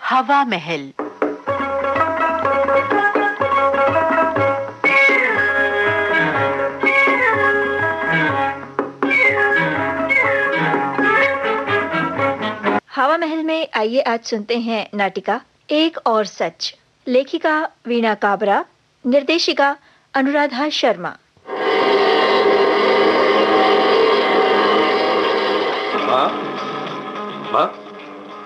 हवा महल। हवा महल में आइए आज सुनते हैं नाटिका एक और सच। लेखिका वीणा काबरा, निर्देशिका अनुराधा शर्मा। माँ,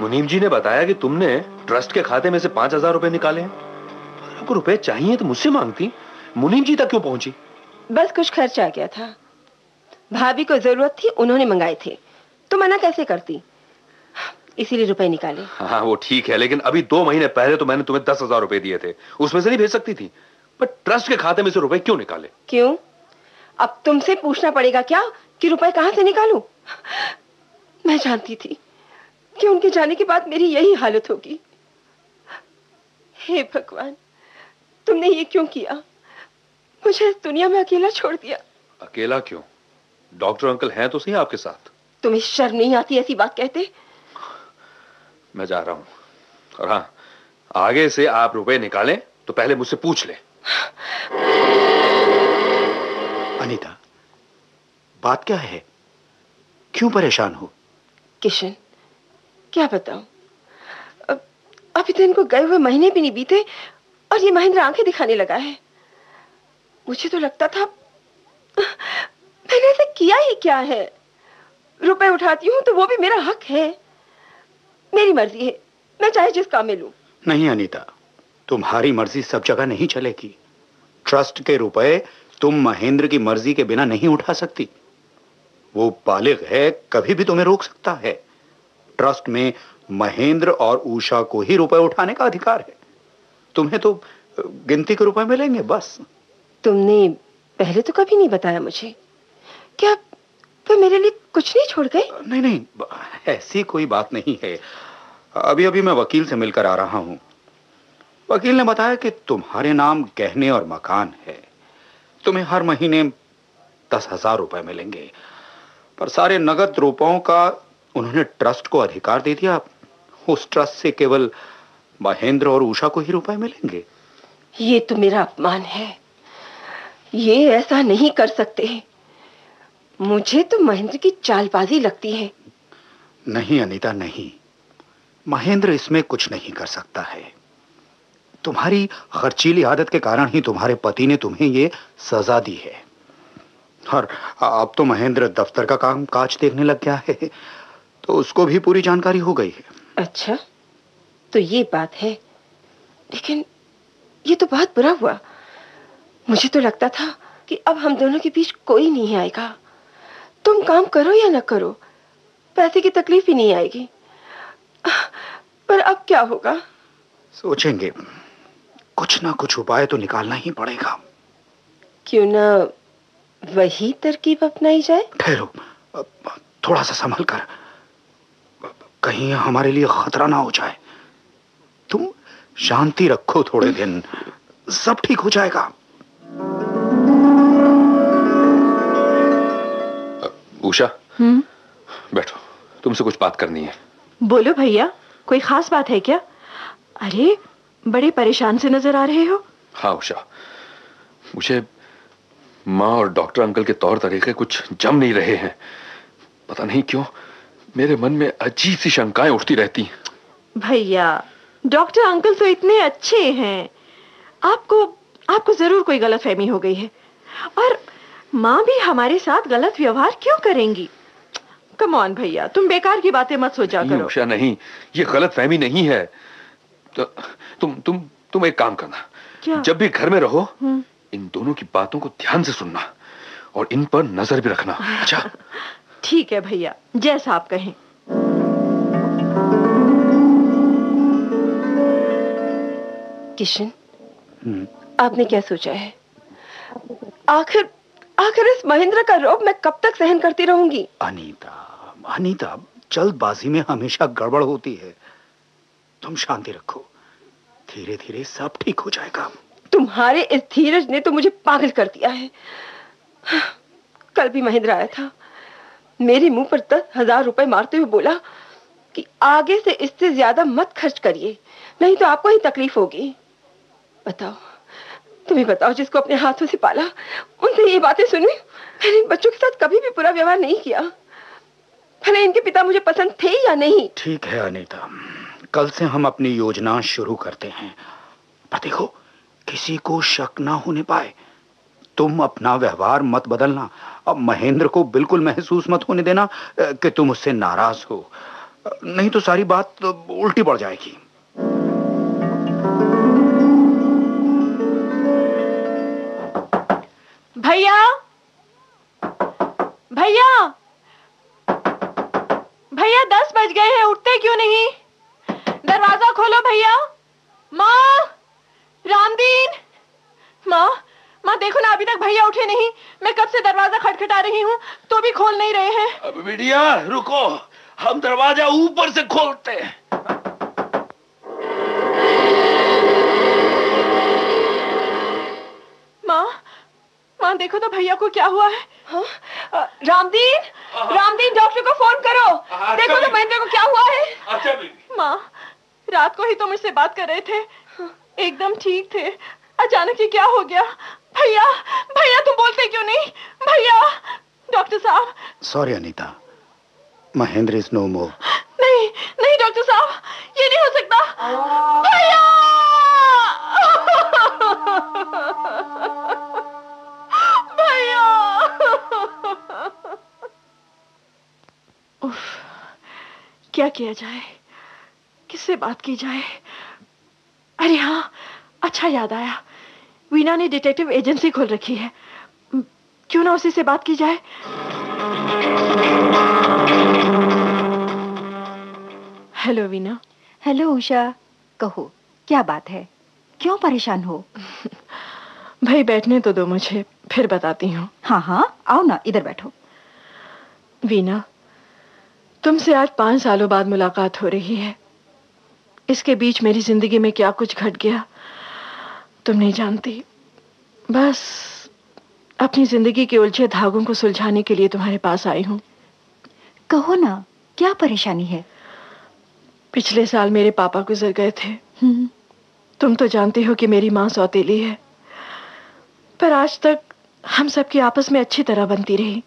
मुनीम जी ने बताया कि तुमने ट्रस्ट के खाते में से 5,000 रुपए निकाले हैं। आपको रुपए चाहिए तो मुझसे मांगती, मुनीम जी तक क्यों पहुंची? बस कुछ खर्च आ गया था, भाभी को जरूरत थी, उन्होंने मंगाए थे, तो मना कैसे करती, इसीलिए रुपए निकाले। हाँ वो ठीक है, लेकिन अभी 2 महीने पहले तो मैंने तुम्हें 10,000 रुपए दिए थे, उसमें से नहीं भेज सकती थी? पर ट्रस्ट के खाते में से रुपए क्यों निकाले? क्यों? अब तुमसे पूछना पड़ेगा क्या कि रुपए कहां से निकालूं? मैं जानती थी कि उनके जाने के बाद मेरी यही हालत होगी। हे भगवान, तुमने ये क्यों किया? मुझे इस दुनिया में अकेला छोड़ दिया। अकेला क्यों? डॉक्टर अंकल हैं तो सही आपके साथ। तुम्हें शर्म नहीं आती ऐसी बात कहते? मैं जा रहा हूं, और हाँ, आगे से आप रुपए निकालें तो पहले मुझसे पूछ ले। अनीता, बात क्या है? क्यों परेशान हो? किशन, क्या बताऊं, अभी तो इनको गए हुए महीने भी नहीं बीते और ये महेंद्र आंखें दिखाने लगा है। मुझे तो लगता था मैंने ऐसे किया ही क्या है। रुपए उठाती हूं तो वो भी मेरा हक है, मेरी मर्जी है, मैं चाहे जिस काम में लूं। नहीं अनीता, तुम्हारी मर्जी सब जगह नहीं चलेगी। ट्रस्ट के रुपए तुम महेंद्र की मर्जी के बिना नहीं उठा सकती। वो बालिग है, कभी भी तुम्हें रोक सकता है। ट्रस्ट में महेंद्र और उषा को ही रुपए उठाने का अधिकार है। तुम्हें तो गिनती के रुपए मिलेंगे बस। तुमने पहले तो कभी नहीं बताया मुझे। क्या तुम मेरे लिए कुछ नहीं छोड़ गए? नहीं नहीं, ऐसी कोई बात नहीं है। अभी अभी मैं वकील से मिलकर आ रहा हूं। वकील ने बताया कि तुम्हारे नाम गहने और मकान है। तुम्हें हर महीने 10,000 रुपए मिलेंगे, पर सारे नगद रुपयों का उन्होंने ट्रस्ट को अधिकार दे दिया। उस ट्रस्ट से केवल महेंद्र और उषा को ही रुपए मिलेंगे। ये तो मेरा अपमान है, ये ऐसा नहीं कर सकते। मुझे तो महेंद्र की चालबाजी लगती है। नहीं अनीता, नहीं, महेंद्र इसमें कुछ नहीं कर सकता है। तुम्हारी खर्चीली आदत के कारण ही तुम्हारे पति ने तुम्हें ये सजा दी है। और अब तो महेंद्र दफ्तर का काम काज देखने लग गया है, तो उसको भी पूरी जानकारी हो गई है। अच्छा, तो ये बात है, लेकिन ये तो बहुत बुरा हुआ। मुझे तो लगता था कि अब हम दोनों के बीच कोई नहीं आएगा। तुम काम करो या ना करो, पैसे की तकलीफ ही नहीं आएगी। पर अब क्या होगा? सोचेंगे, कुछ ना कुछ उपाय तो निकालना ही पड़ेगा। क्यों ना वही तरकीब अपनाई जाए? ठहरो, थोड़ा सा संभल कर, कहीं हमारे लिए खतरा ना हो जाए। तुम शांति रखो, थोड़े दिन सब ठीक हो जाएगा। उषा, बैठो, तुमसे कुछ बात करनी है। बोलो भैया, कोई खास बात है क्या? अरे बड़े परेशान से नजर आ रहे हो। हाँ उषा, मुझे माँ और डॉक्टर अंकल के तौर तरीके कुछ जम नहीं रहे हैं। पता नहीं क्यों मेरे मन में अजीब सी शंकाएं उठती रहती। भैया, डॉक्टर अंकल तो इतने अच्छे हैं, आपको जरूर कोई गलतफहमी हो गई है। और माँ भी हमारे साथ गलत व्यवहार क्यों करेंगी? कम ऑन भैया, तुम बेकार की बातें मत सोचा करो। उषा नहीं, ये गलतफहमी नहीं है। तो तुम एक काम करना, क्या? जब भी घर में रहो इन दोनों की बातों को ध्यान से सुनना और इन पर नजर भी रखना। अच्छा? ठीक है भैया, जैसा आप कहें। किशन, आपने क्या सोचा है? आखिर इस महेंद्र का रोब मैं कब तक सहन करती रहूंगी? अनीता, जल्दबाजी में हमेशा गड़बड़ होती है। तुम शांति रखो, धीरे धीरे सब ठीक हो जाएगा। तुम्हारे इस धीरज ने तो मुझे पागल कर दिया है। कल भी महेंद्र आया था, मेरे मुंह पर 10,000 रुपए मारते हुए बोला कि आगे से इससे ज्यादा मत खर्च करिए, नहीं तो आपको ही तकलीफ होगी। बताओ, तुम्हें बताओ, जिसको अपने हाथों से पाला उनसे ये बातें सुनी। मैंने बच्चों के साथ कभी भी बुरा व्यवहार नहीं किया, भले इनके पिता मुझे पसंद थे या नहीं। ठीक है अनीता, कल से हम अपनी योजना शुरू करते हैं। पर देखो, किसी को शक ना होने पाए। तुम अपना व्यवहार मत बदलना। अब महेंद्र को बिल्कुल महसूस मत होने देना कि तुम उससे नाराज हो, नहीं तो सारी बात उल्टी पड़ जाएगी। भैया, भैया, भैया 10 बज गए हैं, उठते क्यों नहीं? दरवाजा खोलो भैया। माँ, रामदीन, माँ, माँ देखो ना, अभी तक भैया उठे नहीं। मैं कब से दरवाजा खटखटा रही हूँ तो भी खोल नहीं रहे हैं। अब बिटिया रुको, हम दरवाजा ऊपर से खोलते हैं। माँ, माँ देखो तो भैया को क्या हुआ है। हाँ? रामदीन, रामदीन, डॉक्टर को फोन करो। देखो तो महेंद्र को क्या हुआ है। अच्छा बेबी। माँ, रात को ही तो मुझसे बात कर रहे थे, एकदम ठीक थे, अचानक ही क्या हो गया? भैया, भैया तुम बोलते क्यों नहीं? भैया, डॉक्टर साहब। Sorry Anita, Mahendra is no more. नहीं नहीं डॉक्टर साहब, ये नहीं हो सकता। भैया भैया। उफ, क्या किया जाए, किससे बात की जाए? अरे हाँ, अच्छा याद आया, वीना ने डिटेक्टिव एजेंसी खोल रखी है, क्यों ना उसी से बात की जाए। हेलो वीना। हेलो उषा, कहो क्या बात है, क्यों परेशान हो? भाई बैठने तो दो मुझे, फिर बताती हूँ। हाँ हाँ, आओ ना, इधर बैठो। वीना, तुमसे आज 5 सालों बाद मुलाकात हो रही है। इसके बीच मेरी जिंदगी में क्या कुछ घट गया तुम नहीं जानती। बस अपनी जिंदगी के उलझे धागों को सुलझाने के लिए तुम्हारे पास आई हूँ। कहो ना, क्या परेशानी है? पिछले साल मेरे पापा गुजर गए थे। तुम तो जानती हो कि मेरी माँ सौतेली है, पर आज तक हम सबकी आपस में अच्छी तरह बनती रही,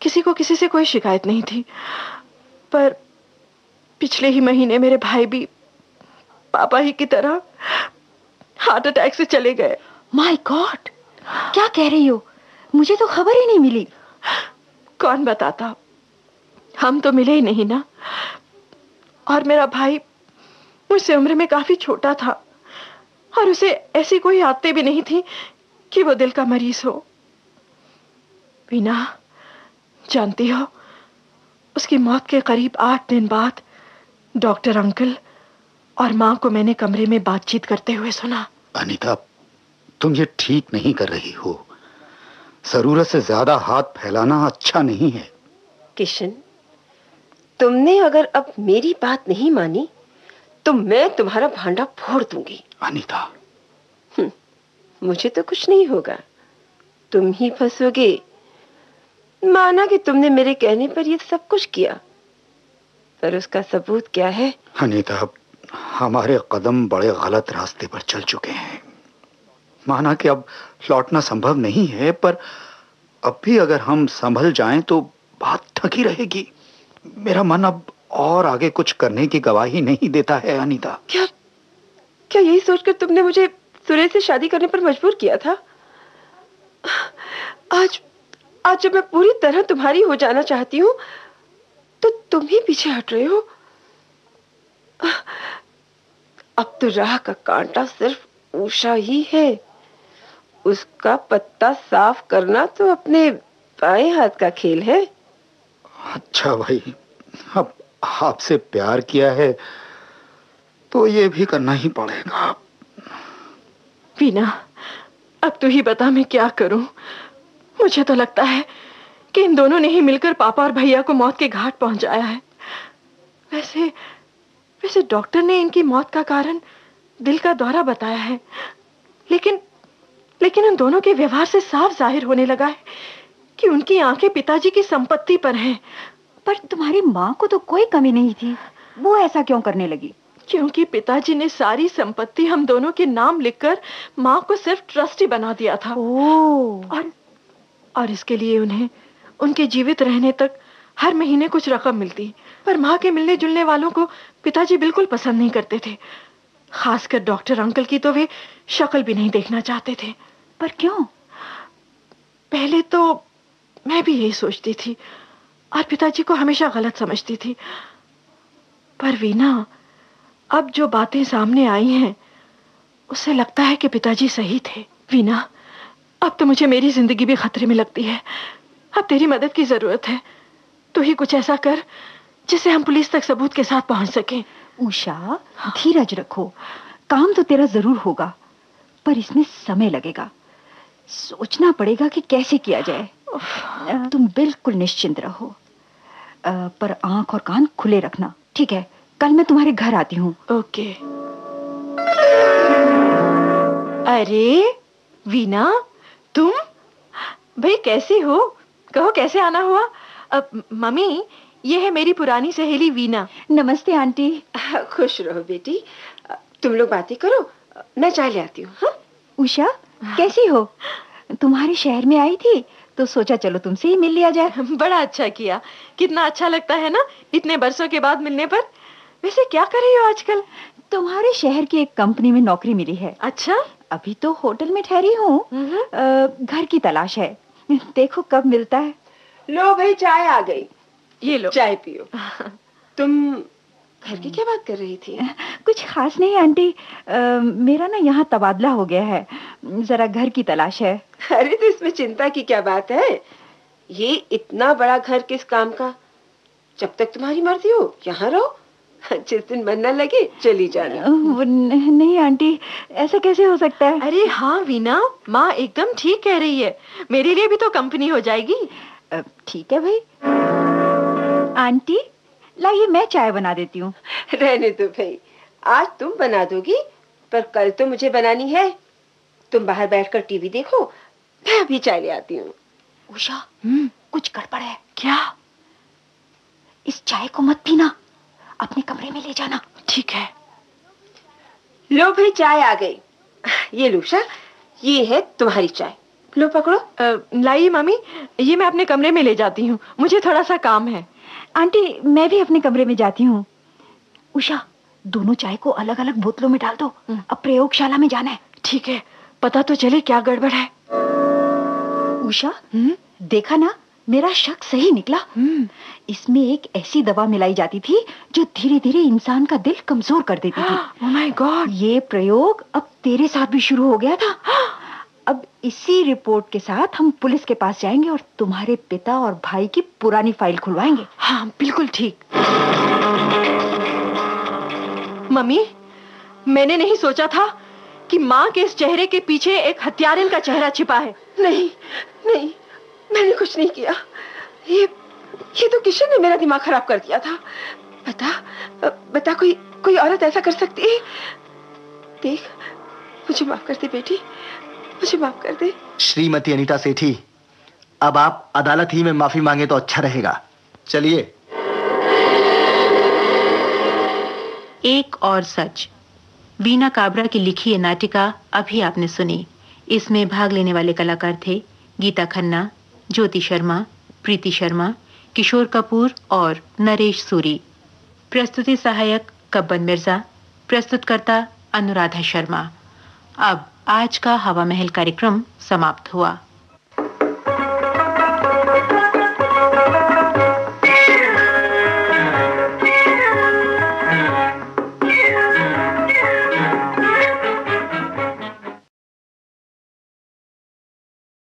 किसी को किसी से कोई शिकायत नहीं थी। पर पिछले ही महीने मेरे भाई भी पापा ही की तरह हार्ट अटैक से चले गए। माय गॉड, क्या कह रही हो? मुझे तो खबर ही नहीं मिली। कौन बताता, हम तो मिले ही नहीं ना। और मेरा भाई मुझसे उम्र में काफी छोटा था, और उसे ऐसी कोई आदतें भी नहीं थी कि वो दिल का मरीज हो। वीना, जानती हो, उसकी मौत के करीब 8 दिन बाद डॉक्टर अंकल और माँ को मैंने कमरे में बातचीत करते हुए सुना। अनीता, तुम ये ठीक नहीं कर रही हो। जरूरत से ज्यादा हाथ फैलाना अच्छा नहीं है। किशन, तुमने अगर अब मेरी बात नहीं मानी तो मैं तुम्हारा भांडा फोड़ दूंगी। अनीता, मुझे तो कुछ नहीं होगा, तुम ही फंसोगे। माना कि तुमने मेरे कहने पर ये सब कुछ किया, पर उसका सबूत क्या है? अनीता, हमारे कदम बड़े गलत रास्ते पर चल चुके हैं। माना कि अब लौटना संभव नहीं है, पर अब भी अगर हम संभल जाएं तो बात ठकी रहेगी। मेरा मन अब और आगे कुछ करने की गवाही नहीं देता है अनीता। क्या क्या यही सोचकर तुमने मुझे सुरेश से शादी करने पर मजबूर किया था? आज जब मैं पूरी तरह तुम्हारी हो जाना चाहती हूँ तो तुम ही पीछे हट रहे हो। अब तो राह का कांटा सिर्फ उषा ही है। उसका पत्ता साफ करना तो अपने बाएं हाथ का खेल है। अच्छा भाई, अब आपसे प्यार किया है तो ये भी करना ही पड़ेगा। वीना, अब तू ही बता मैं क्या करूं। मुझे तो लगता है कि इन दोनों ने ही मिलकर पापा और भैया को मौत के घाट पहुंचाया है। वैसे डॉक्टर ने इनकी मौत का कारण दिल का दौरा बताया है, लेकिन उन दोनों के व्यवहार से साफ जाहिर होने लगा है कि उनकी आंखें पिताजी की संपत्ति पर हैं। पर तुम्हारी माँ को तो कोई कमी नहीं थी। वो ऐसा क्यों करने लगी? क्योंकि पिताजी ने सारी संपत्ति हम दोनों के नाम लिखकर माँ को सिर्फ ट्रस्टी बना दिया था। ओह। और इसके लिए उन्हें उनके जीवित रहने तक हर महीने कुछ रकम मिलती, पर माँ के मिलने जुलने वालों को पिताजी बिल्कुल पसंद नहीं करते थे। खासकर डॉक्टर अंकल की तो वे शक्ल भी नहीं देखना चाहते थे। पर क्यों? पहले तो मैं भी यही सोचती थी और पिताजी को हमेशा गलत समझती थी, पर वीना, अब जो बातें सामने आई हैं उससे लगता है कि पिताजी सही थे। वीना, अब तो मुझे मेरी जिंदगी भी खतरे में लगती है। अब तेरी मदद की जरूरत है। तू ही कुछ ऐसा कर जिससे हम पुलिस तक सबूत के साथ पहुंच सकें। उषा, धीरज रखो। काम तो तेरा जरूर होगा, पर इसमें समय लगेगा। सोचना पड़ेगा कि कैसे किया जाए। तुम बिल्कुल निश्चिंत रहो, पर आंख और कान खुले रखना, ठीक है? कल मैं तुम्हारे घर आती हूँ। ओके। अरे वीना, तुम भाई कैसी हो? कहो कैसे आना हुआ? मम्मी, ये है मेरी पुरानी सहेली वीना। नमस्ते आंटी। खुश रहो बेटी। तुम लोग बातें करो, मैं चाय ले आती हूँ। हाँ? उषा, कैसी हो? तुम्हारे शहर में आई थी तो सोचा चलो तुमसे ही मिल लिया जाए। बड़ा अच्छा किया। कितना अच्छा लगता है ना इतने बरसों के बाद मिलने पर। वैसे क्या कर रही हो आजकल? तुम्हारे शहर की एक कंपनी में नौकरी मिली है। अच्छा? अभी तो होटल में ठहरी हूँ। घर की तलाश है, देखो कब मिलता है। लो भाई, चाय आ गई। ये लो, चाय पियो। तुम घर की क्या बात कर रही थी? कुछ खास नहीं आंटी, मेरा ना यहाँ तबादला हो गया है, जरा घर की तलाश है। अरे तो इसमें चिंता की क्या बात है? ये इतना बड़ा घर किस काम का? जब तक तुम्हारी मर्जी हो यहाँ रहो, जिस दिन मन न लगे चली जाना। नहीं आंटी, ऐसा कैसे हो सकता है? अरे हाँ वीना, माँ एकदम ठीक कह रही है। मेरे लिए भी तो कंपनी हो जाएगी। ठीक है भाई। आंटी लाइए, मैं चाय बना देती हूँ। रहने दो भाई, आज तुम बना दोगी, पर कल तो मुझे बनानी है। तुम बाहर बैठकर टीवी देखो, मैं अभी चाय ले आती हूँ। उषा, कुछ गड़बड़ है। क्या? इस चाय को मत पीना, अपने कमरे में ले जाना। ठीक है। लो भाई, चाय आ गई। ये लो उषा, ये है तुम्हारी चाय। लो पकड़ो। लाइए मम्मी, ये मैं अपने कमरे में ले जाती हूँ, मुझे थोड़ा सा काम है। आंटी, मैं भी अपने कमरे में जाती हूँ। उषा, दोनों चाय को अलग अलग बोतलों में डाल दो, अब प्रयोगशाला में जाना है। ठीक है, पता तो चले क्या गड़बड़ है। उषा, देखा ना, मेरा शक सही निकला। इसमें एक ऐसी दवा मिलाई जाती थी जो धीरे धीरे इंसान का दिल कमजोर कर देती थी। ओह माय गॉड, ये प्रयोग अब तेरे साथ भी शुरू हो गया था। अब इसी रिपोर्ट के साथ हम पुलिस के पास जाएंगे और तुम्हारे पिता और भाई की पुरानी फाइल खुलवाएंगे। हाँ बिल्कुल ठीक। मम्मी, मैंने नहीं सोचा था कि माँ के इस चेहरे के पीछे एक हत्यारन का चेहरा छिपा है। नहीं नहीं, मैंने कुछ नहीं किया। ये तो किशन ने मेरा दिमाग खराब कर दिया था। बता कोई औरत ऐसा कर सकती है? देख, मुझे माफ कर दे बेटी, मुझे माफ कर दे। श्रीमती अनीता सेठी, अब आप अदालत ही में माफी मांगे तो अच्छा रहेगा। चलिए। एक और सच, वीना काबरा की लिखी ये नाटिका अभी आपने सुनी। इसमें भाग लेने वाले कलाकार थे गीता खन्ना, ज्योति शर्मा, प्रीति शर्मा, किशोर कपूर और नरेश सूरी। प्रस्तुति सहायक कब्बन मिर्जा, प्रस्तुतकर्ता अनुराधा शर्मा। अब आज का हवा महल कार्यक्रम समाप्त हुआ।